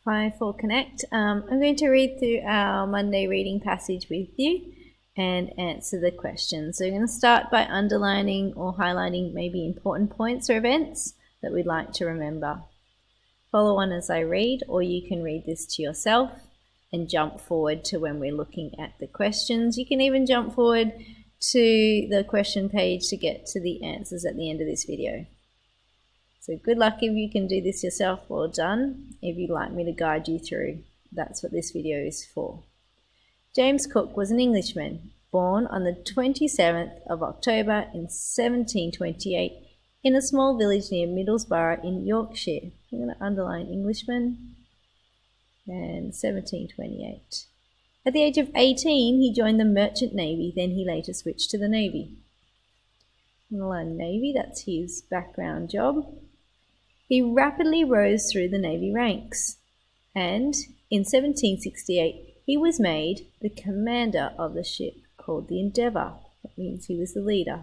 Hi for Connect. I'm going to read through our Monday reading passage with you and answer the questions. So we're going to start by underlining or highlighting maybe important points or events that we'd like to remember. Follow on as I read, or you can read this to yourself and jump forward to when we're looking at the questions. You can even jump forward to the question page to get to the answers at the end of this video. So good luck if you can do this yourself. Well done. If you'd like me to guide you through, that's what this video is for. James Cook was an Englishman, born on the 27th of October in 1728 in a small village near Middlesbrough in Yorkshire. I'm going to underline Englishman and 1728. At the age of 18, he joined the Merchant Navy, then he later switched to the Navy. Underline Navy, that's his background job. He rapidly rose through the Navy ranks, and in 1768 he was made the commander of the ship called the Endeavour. That means he was the leader.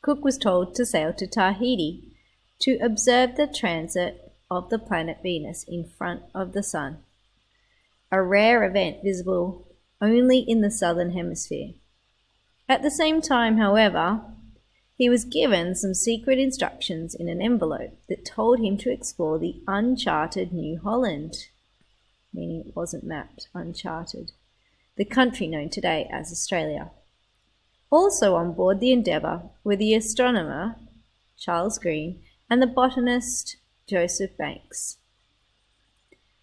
Cook was told to sail to Tahiti to observe the transit of the planet Venus in front of the Sun, a rare event visible only in the southern hemisphere. At the same time, however, he was given some secret instructions in an envelope that told him to explore the uncharted New Holland, meaning it wasn't mapped, uncharted, the country known today as Australia. Also on board the Endeavour were the astronomer Charles Green and the botanist Joseph Banks.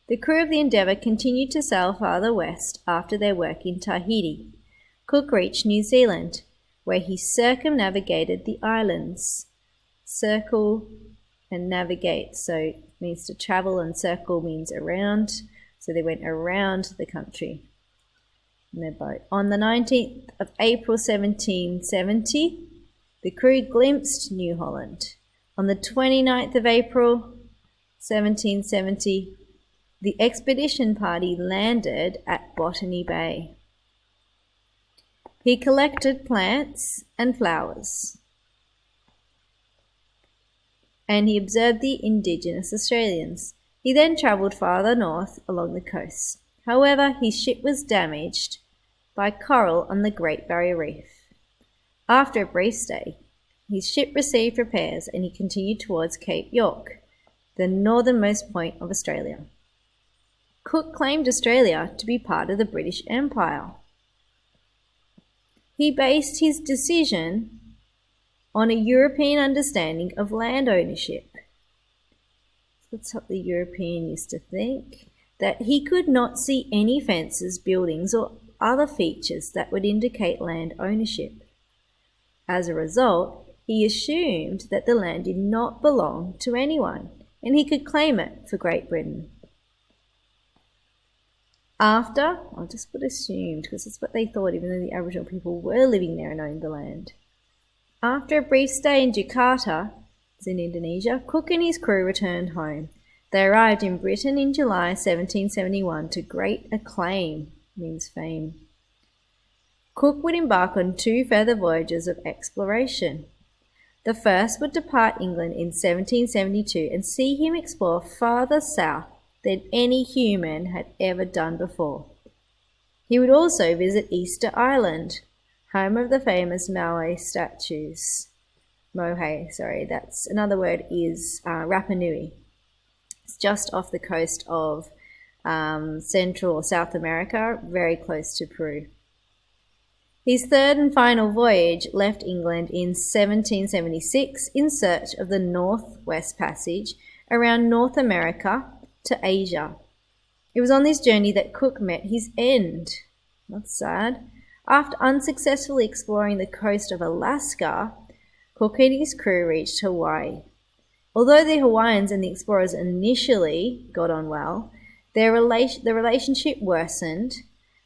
The crew of the Endeavour continued to sail farther west after their work in Tahiti. Cook reached New Zealand, where he circumnavigated the islands. Circle and navigate, so it means to travel, and circle means around. So they went around the country in their boat. On the 19th of April 1770, the crew glimpsed New Holland. On the 29th of April 1770, the expedition party landed at Botany Bay. He collected plants and flowers, and he observed the indigenous Australians. He then travelled farther north along the coast. However, his ship was damaged by coral on the Great Barrier Reef. After a brief stay, his ship received repairs and he continued towards Cape York, the northernmost point of Australia. Cook claimed Australia to be part of the British Empire. He based his decision on a European understanding of land ownership. That's what the European used to think, that he could not see any fences, buildings, or other features that would indicate land ownership. As a result, he assumed that the land did not belong to anyone, and he could claim it for Great Britain. I'll just put assumed because it's what they thought, even though the Aboriginal people were living there and owned the land. After a brief stay in Jakarta, it's in Indonesia, Cook and his crew returned home. They arrived in Britain in July 1771 to great acclaim, means fame. Cook would embark on 2 further voyages of exploration. The first would depart England in 1772 and see him explore farther south than any human had ever done before. He would also visit Easter Island, home of the famous Moai statues. That's another word is Rapa Nui. It's just off the coast of Central or South America, very close to Peru. His third and final voyage left England in 1776 in search of the Northwest Passage around North America to Asia. It was on this journey that Cook met his end. That's sad. After unsuccessfully exploring the coast of Alaska, Cook and his crew reached Hawaii. Although the Hawaiians and the explorers initially got on well, the relationship worsened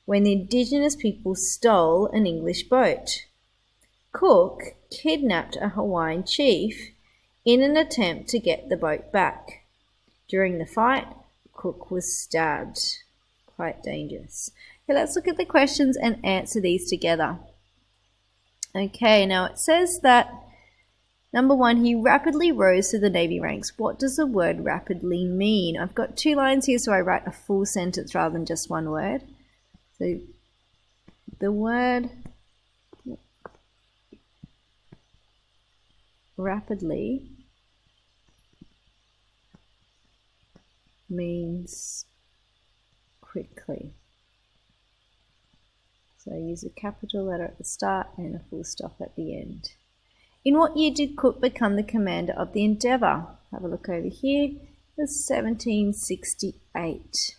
when the indigenous people stole an English boat. Cook kidnapped a Hawaiian chief in an attempt to get the boat back. During the fight, Cook was stabbed. Quite dangerous. Okay, let's look at the questions and answer these together. Okay, now it says that Number 1, he rapidly rose through the Navy ranks. What does the word rapidly mean? I've got 2 lines here, so I write a full sentence rather than just one word. So the word rapidly means quickly. So I use a capital letter at the start and a full stop at the end. In what year did Cook become the commander of the Endeavour? Have a look over here. It was 1768.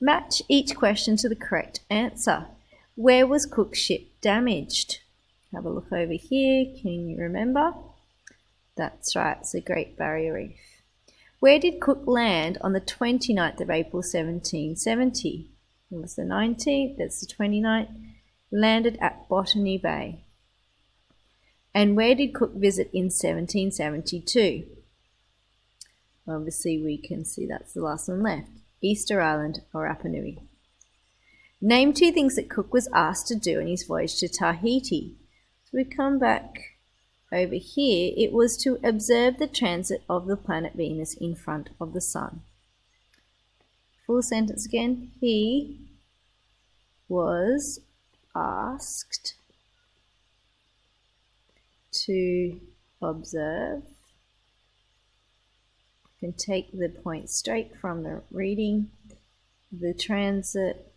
Match each question to the correct answer. Where was Cook's ship damaged? Have a look over here. Can you remember? That's right, it's the Great Barrier Reef. Where did Cook land on the 29th of April 1770? It was the 19th, that's the 29th. Landed at Botany Bay. And where did Cook visit in 1772? Obviously we can see that's the last one left. Easter Island or Rapa Nui. Name 2 things that Cook was asked to do in his voyage to Tahiti. So we come back over here. It was to observe the transit of the planet Venus in front of the Sun. Full sentence again. He was asked to observe. You can take the point straight from the reading. The transit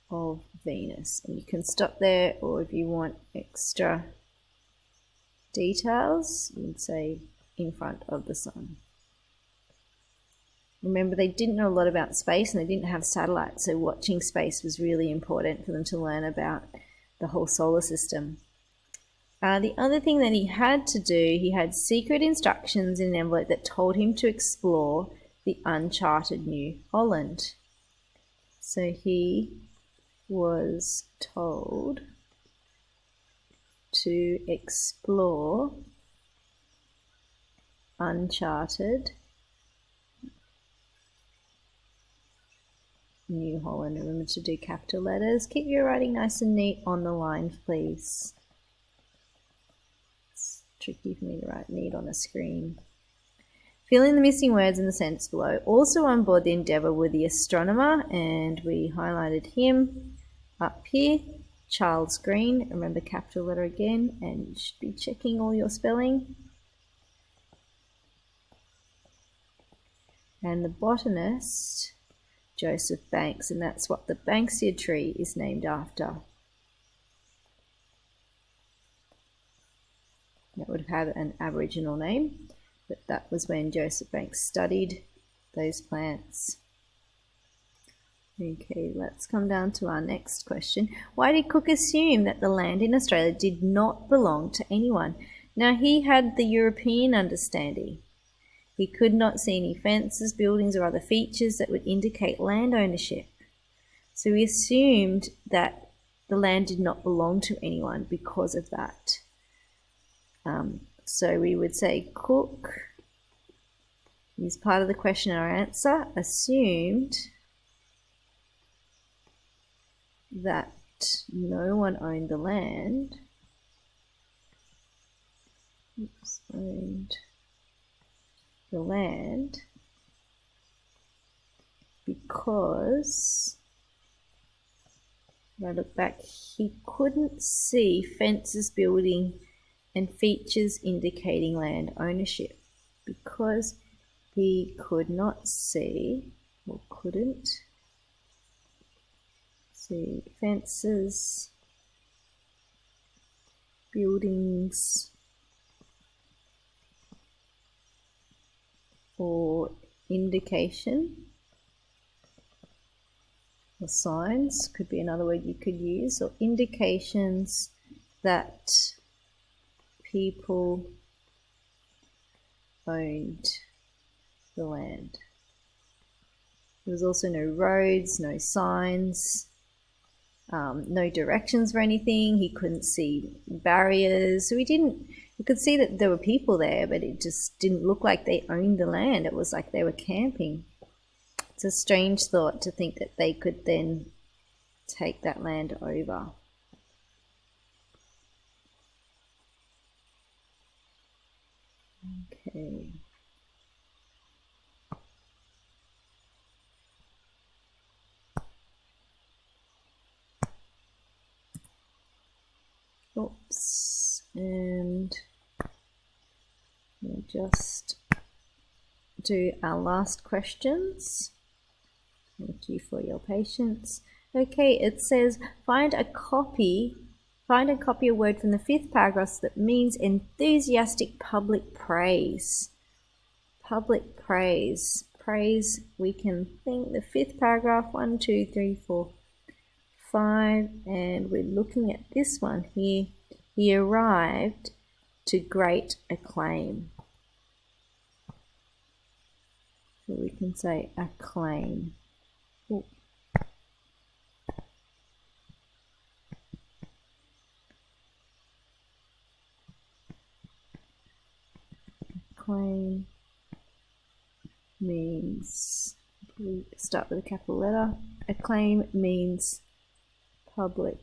of Venus. And you can stop there, or if you want extra details, you can say in front of the Sun. Remember, they didn't know a lot about space and they didn't have satellites, so watching space was really important for them to learn about the whole solar system. The other thing that he had to do, he had secret instructions in an envelope that told him to explore the uncharted New Holland. So he was told to explore uncharted New Holland. Remember to do capital letters. Keep your writing nice and neat on the line, please. It's tricky for me to write neat on a screen. Fill in the missing words in the sentence below. Also on board the Endeavour were the astronomer, and we highlighted him up here, Charles Green. Remember capital letter again, and you should be checking all your spelling. And the botanist, Joseph Banks, and that's what the Banksia tree is named after. That would have had an Aboriginal name, but that was when Joseph Banks studied those plants. Okay, let's come down to our next question. Why did Cook assume that the land in Australia did not belong to anyone? Now, he had the European understanding. He could not see any fences, buildings, or other features that would indicate land ownership. So he assumed that the land did not belong to anyone because of that. So we would say Cook, is part of the question or answer, assumed that no one owned the land. Owned the land because, when I look back, he couldn't see fences, building, and features indicating land ownership, because he could not see, or couldn't see, fences, buildings, or indication, or signs, could be another word you could use, or indications that people owned the land. There was also no roads, no signs, no directions for anything. He couldn't see barriers, so he could see that there were people there, but it just didn't look like they owned the land. It was like they were camping. It's a strange thought to think that they could then take that land over. Okay. Oops. And we'll just do our last questions. Thank you for your patience. Okay, it says find a copy of word from the 5th paragraph that means enthusiastic public praise. Public praise. Praise, we can think the 5th paragraph, 1, 2, 3, 4, 5, and we're looking at this one here. He arrived to great acclaim. So we can say acclaim. Ooh. Acclaim means, we start with a capital letter. Acclaim means public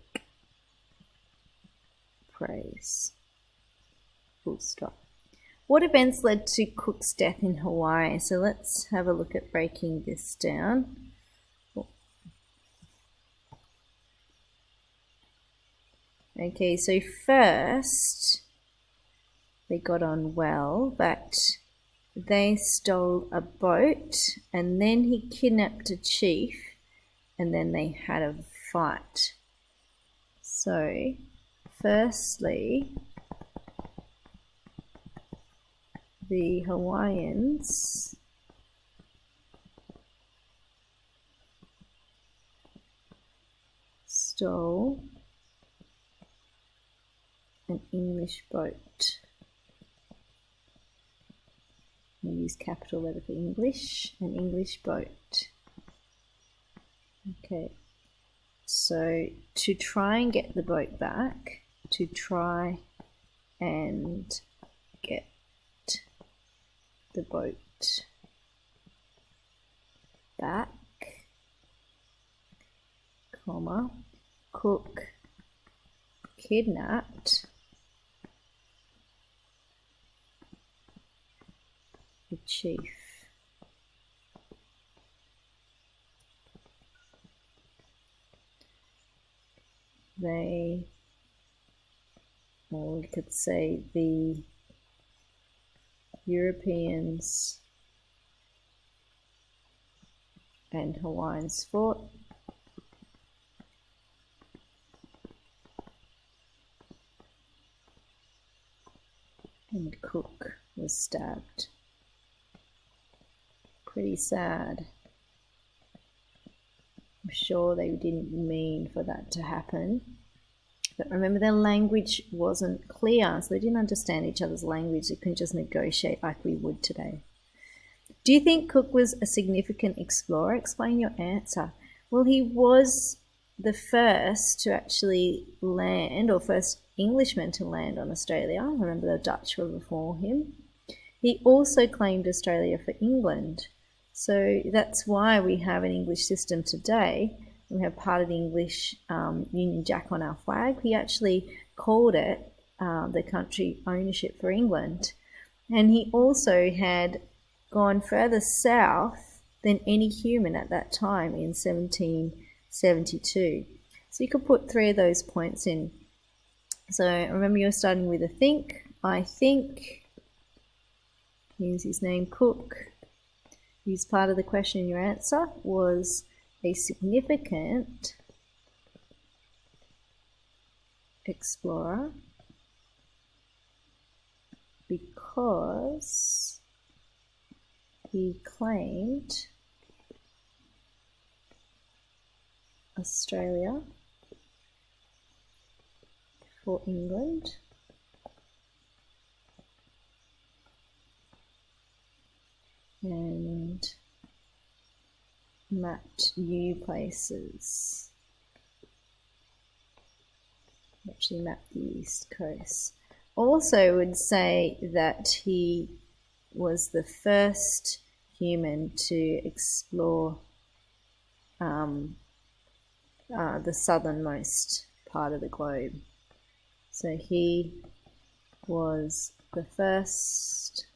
praise. Full stop. What events led to Cook's death in Hawaii? So let's have a look at breaking this down. Okay, so first they got on well, but they stole a boat and then he kidnapped a chief and then they had a fight. So firstly, the Hawaiians stole an English boat. We use capital letter for English, an English boat. Okay, so to try and get the boat back, to try and get the boat back, comma, Cook kidnapped the chief. They, or we could say the Europeans and Hawaiians fought. And Cook was stabbed. Pretty sad. I'm sure they didn't mean for that to happen. But remember, their language wasn't clear, so they didn't understand each other's language. They couldn't just negotiate like we would today. Do you think Cook was a significant explorer? Explain your answer. Well, he was the first to actually land, or first Englishman to land on Australia. Remember, the Dutch were before him. He also claimed Australia for England. So that's why we have an English system today. We have part of the English Union Jack on our flag. He actually called it the country ownership for England. And he also had gone further south than any human at that time in 1772. So you could put 3 of those points in. So remember, you're starting with a think. I think. Here's his name, Cook. Use part of the question in your answer. Was a significant explorer because he claimed Australia for England and mapped new places. Actually mapped the east coast. Also would say that he was the first human to explore the southernmost part of the globe. So he was the first